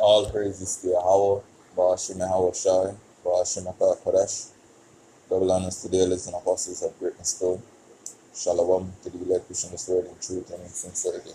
All praises to Yahweh, Ba'ashim Yahweh Shai, Ba'ashim Akar Kodesh, double honors to the elders and apostles of greatness stone. Shalom to the elect pushing this word in truth and in sincerity.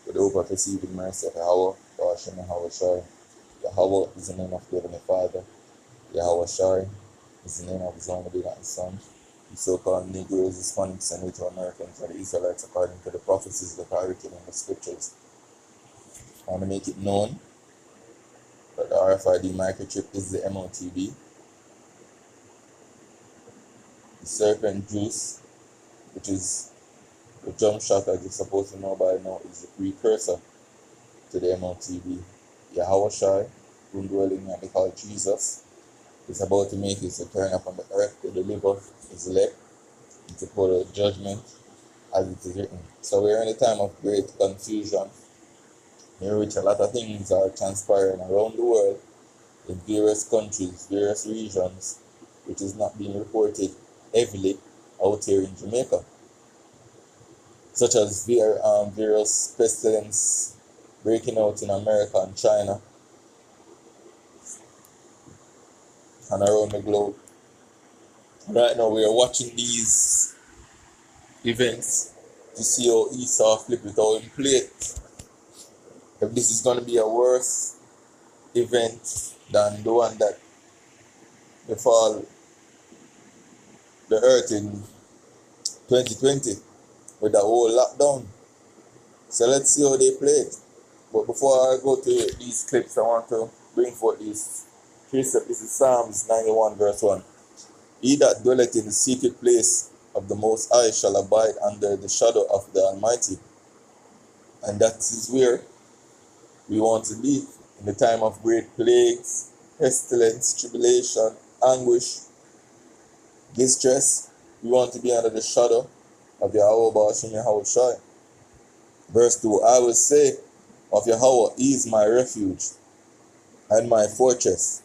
With the hope of receiving mercy of Yahweh, Ba'ashim Yahweh Shai. Yahweh is the name of the Heavenly Father. Yahweh Shai is the name of his only begotten Son. The so-called Negroes, Hispanics, and Native Americans are the Israelites according to the prophecies that are written in the scriptures. I want to make it known that the RFID microchip is the MOTB. The serpent juice, which is the jump shot, as you're supposed to know by now, is the precursor to the MOTB. Yahweh Shai, whom dwelling and they call Jesus, is about to make his return upon the earth to deliver his elect and to put a judgment as it is written. So we're in a time of great confusion, in which a lot of things are transpiring around the world in various countries, various regions, which is not being reported heavily out here in Jamaica, such as various pestilence breaking out in America and China and around the globe. Right now we are watching these events to see how Esau flip it, how he play it. If this is going to be a worse event than the one that befall the earth in 2020 with the whole lockdown. So let's see how they play it. But before I go to these clips, I want to bring forth these precepts. This is Psalms 91 verse 1. He that dwelleth in the secret place of the Most High shall abide under the shadow of the Almighty. And that is where we want to be in the time of great plagues, pestilence, tribulation, anguish, distress. We want to be under the shadow of Yahweh Ba'ashim Yahweh Shai. Verse 2, I will say of Yahweh, he is my refuge and my fortress.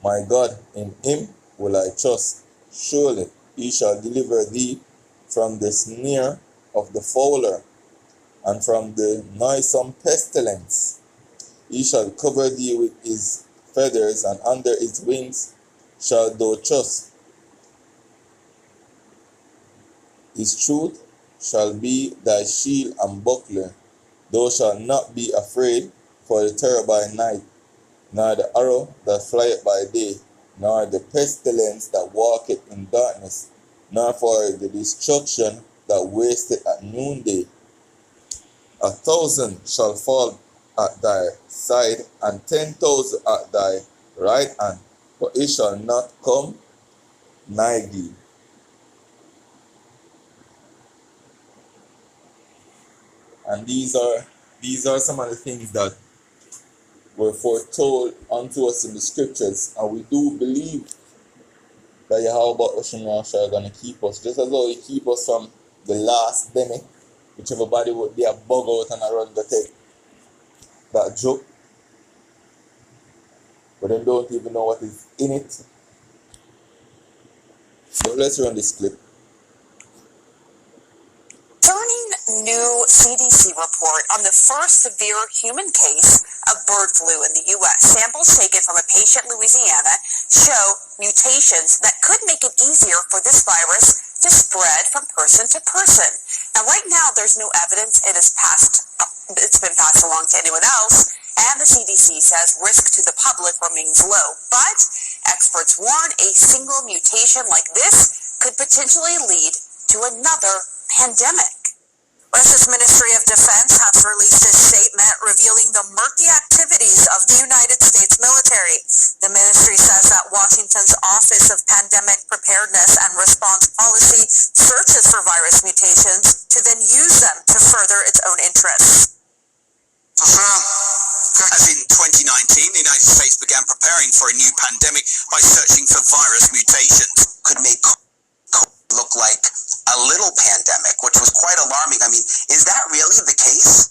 My God, in him will I trust. Surely he shall deliver thee from the snare of the fowler and from the noisome pestilence. He shall cover thee with his feathers, and under his wings shalt thou trust. His truth shall be thy shield and buckler. Thou shalt not be afraid for the terror by night, nor the arrow that flieth by day, nor the pestilence that walketh in darkness, nor for the destruction that wasteth at noonday. 1,000 shall fall at thy side, and 10,000 at thy right hand, but it shall not come nigh thee. And these are some of the things that were foretold unto us in the scriptures, and we do believe that Yahweh Oshun are going to keep us, just as though he keep us from the last demic, which everybody would be a bug out and a run to take that joke, but they don't even know what is in it. So let's run this clip. New CDC report on the first severe human case of bird flu in the U.S. Samples taken from a patient in Louisiana show mutations that could make it easier for this virus to spread from person to person. Now, right now, there's no evidence it's been passed along to anyone else, and the CDC says risk to the public remains low. But experts warn a single mutation like this could potentially lead to another pandemic. U.S. Ministry of Defense has released a statement revealing the murky activities of the United States military. The ministry says that Washington's Office of Pandemic Preparedness and Response Policy searches for virus mutations to then use them to further its own interests. As in 2019, the United States began preparing for a new pandemic by searching for virus mutations. Could make look like a little pandemic, which was quite alarming. I mean, is that really the case?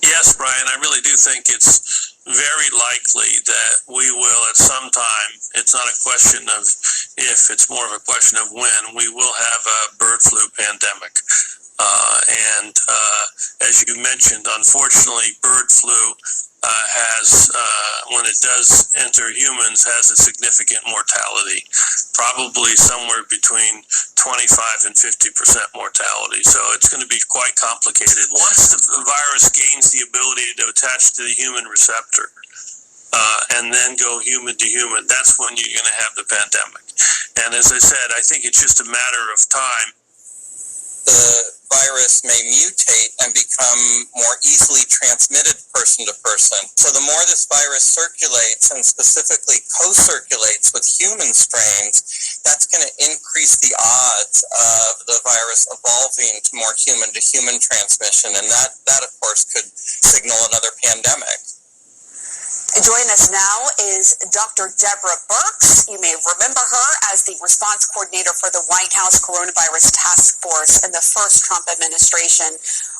Yes, Brian, I really do think it's very likely that we will at some time, it's not a question of if, it's more of a question of when, we will have a bird flu pandemic. As you mentioned, unfortunately, bird flu when it does enter humans, has a significant mortality, probably somewhere between 25 and 50% mortality. So it's going to be quite complicated. Once the virus gains the ability to attach to the human receptor, and then go human to human, that's when you're going to have the pandemic. And as I said, I think it's just a matter of time. The virus may mutate and become more easily transmitted person to person. So the more this virus circulates, and specifically co-circulates with human strains, that's going to increase the odds of the virus evolving to more human-to-human transmission. And that of course, could signal another pandemic. Joining us now is Dr. Deborah Birx. You may remember her as the response coordinator for the White House Coronavirus Task Force in the first Trump administration.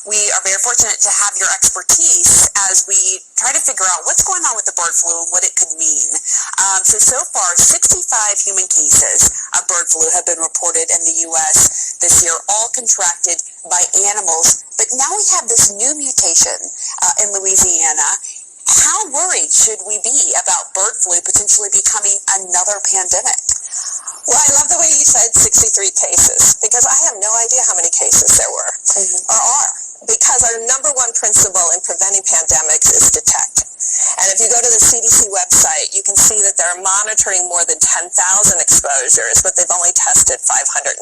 We are very fortunate to have your expertise as we try to figure out what's going on with the bird flu and what it could mean. So far, 65 human cases of bird flu have been reported in the U.S. this year, all contracted by animals. But now we have this new mutation in Louisiana. How worried should we be about bird flu potentially becoming another pandemic? Well, I love the way you said 63 cases, because I have no idea how many cases there were or are, because our number one principle in preventing pandemics is detect. And if you go to the CDC website, you can see that they're monitoring more than 10,000 exposures, but they've only tested 530.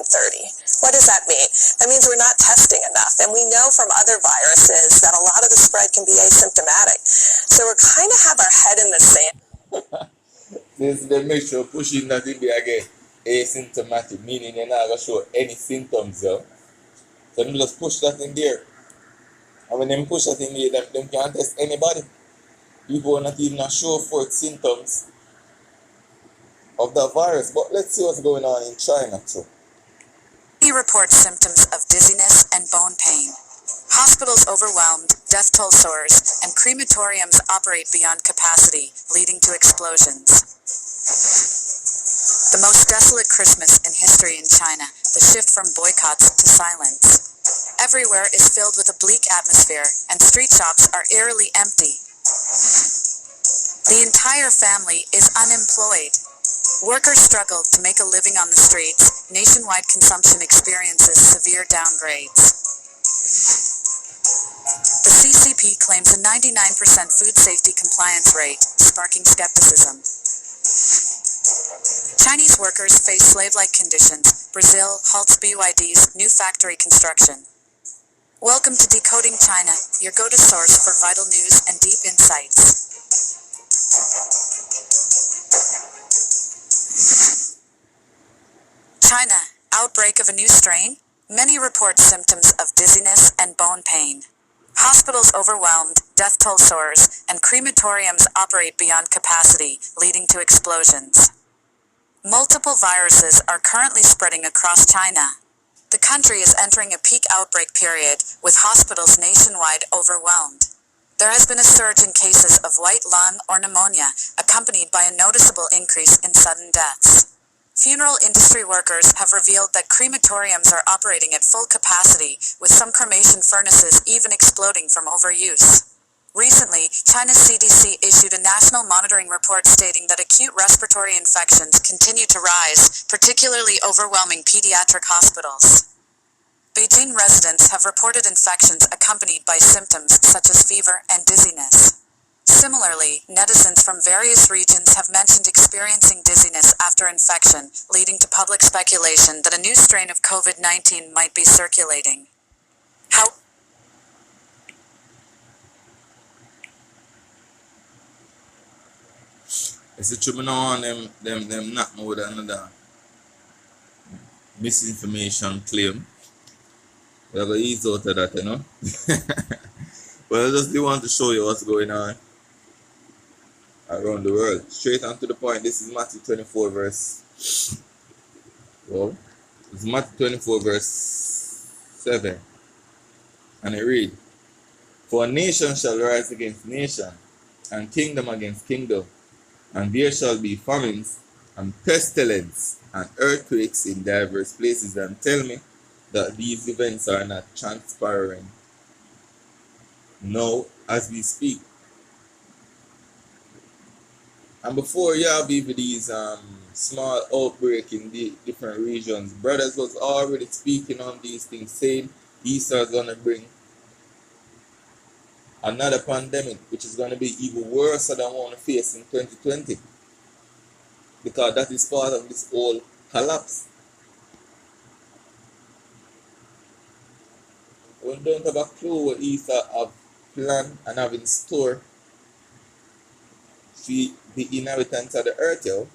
What does that mean? That means we're not testing enough. And we know from other viruses that a lot of the spread can be asymptomatic. So we're kind of have our head in the sand. They make sure pushing that in there again, asymptomatic, meaning they're not going to show any symptoms though. So they just push that in there. And when they push that in there, them can't test anybody. People are not even show forth symptoms of that virus. But let's see what's going on in China too. He reports symptoms of dizziness and bone pain. Hospitals overwhelmed, death toll soars, and crematoriums operate beyond capacity, leading to explosions. The most desolate Christmas in history in China, the shift from boycotts to silence. Everywhere is filled with a bleak atmosphere, and street shops are eerily empty. The entire family is unemployed. Workers struggle to make a living on the streets. Nationwide consumption experiences severe downgrades. The CCP claims a 99% food safety compliance rate, sparking skepticism. Chinese workers face slave-like conditions. Brazil halts BYD's new factory construction. Welcome to Decoding China, your go-to source for vital news and deep insights. China, outbreak of a new strain? Many report symptoms of dizziness and bone pain. Hospitals overwhelmed, death toll soars, and crematoriums operate beyond capacity, leading to explosions. Multiple viruses are currently spreading across China. The country is entering a peak outbreak period, with hospitals nationwide overwhelmed. There has been a surge in cases of white lung or pneumonia, accompanied by a noticeable increase in sudden deaths. Funeral industry workers have revealed that crematoriums are operating at full capacity, with some cremation furnaces even exploding from overuse. Recently, China's CDC issued a national monitoring report stating that acute respiratory infections continue to rise, particularly overwhelming pediatric hospitals. Beijing residents have reported infections accompanied by symptoms such as fever and dizziness. Similarly, netizens from various regions have mentioned experiencing dizziness after infection, leading to public speculation that a new strain of COVID-19 might be circulating. It's a true on them not more than another misinformation claim. We're going to ease out of that, you know. But I just do want to show you what's going on around the world. Straight on to the point. This is Matthew 24 verse. Well, it's Matthew 24 verse 7. And it reads, "For a nation shall rise against nation, and kingdom against kingdom, and there shall be famines and pestilence and earthquakes in diverse places." And tell me, that these events are not transpiring now as we speak. And before you have even these small outbreak in the different regions, brothers was already speaking on these things, saying Easter is gonna bring another pandemic, which is gonna be even worse than one we face in 2020, because that is part of this whole collapse. We don't have a clue what Easter have planned and have in store for the inhabitants of the earth, yo,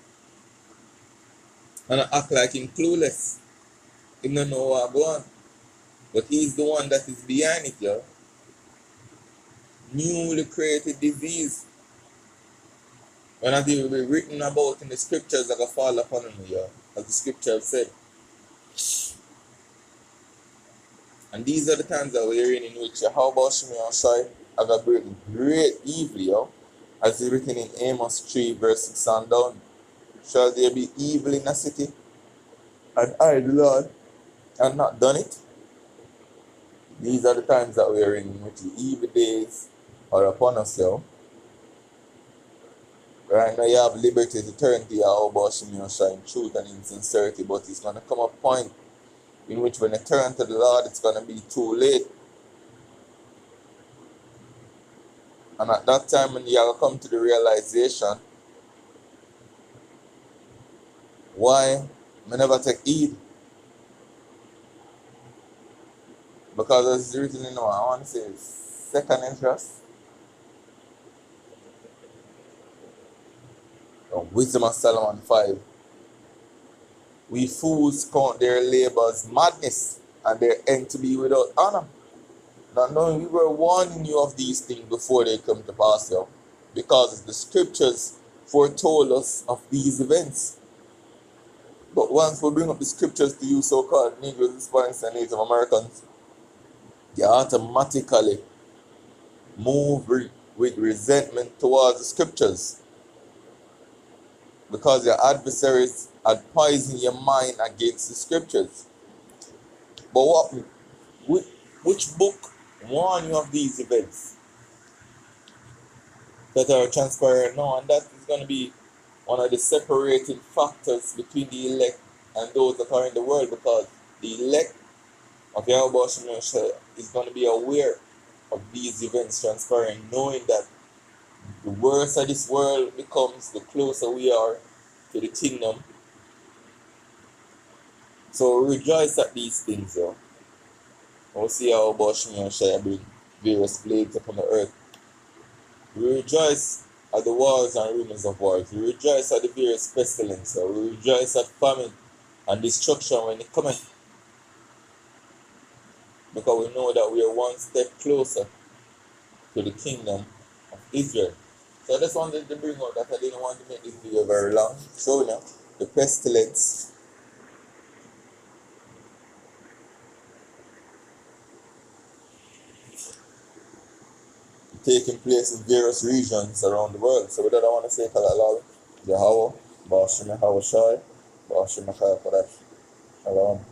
and act like him clueless. He don't know what go on. But he's the one that is behind it, yo. Newly created disease. When it will be written about in the scriptures that will fall upon him, yo, as the scripture have said. And these are the times that we're in which Yahweh Shemi Shai have a great evil, yo. As is written in Amos 3 verse 6 and down. Shall there be evil in a city? And I, the Lord, have not done it? These are the times that we are in which the evil days are upon us, yo. Right now you have liberty to turn to Yahweh Shemi Shai in truth and in sincerity, but it's going to come a point in which when you turn to the Lord, it's going to be too late. And at that time, when you have to come to the realization, why I never take heed? Because as written in, I want to say, second interest, Wisdom of Solomon 5. We fools count their labors madness, and their end to be without honor. Not knowing we were warning you of these things before they come to pass, yo. Because the scriptures foretold us of these events. But once we bring up the scriptures to you so-called Negroes, Hispanics, and Native Americans, you automatically move with resentment towards the scriptures. Because your adversaries had poisoned your mind against the scriptures. But which book warn you of these events that are transpiring now? And that is going to be one of the separating factors between the elect and those that are in the world, because the elect of Yahweh is going to be aware of these events transpiring, knowing that the worse of this world becomes, the closer we are to the kingdom. So rejoice at these things, yo. We'll see how Yahweh shall bring various plagues upon the earth. We rejoice at the wars and rumors of wars. We rejoice at the various pestilences. We rejoice at famine and destruction when it cometh. Because we know that we are one step closer to the kingdom of Israel. So I just wanted to bring out that I didn't want to make this video very long. So now, the pestilence taking place in various regions around the world. So with that I want to say Kalalawi, Yahweh, Bashim Yahweh Shai, Bashim Yahweh Kodesh. Shalom.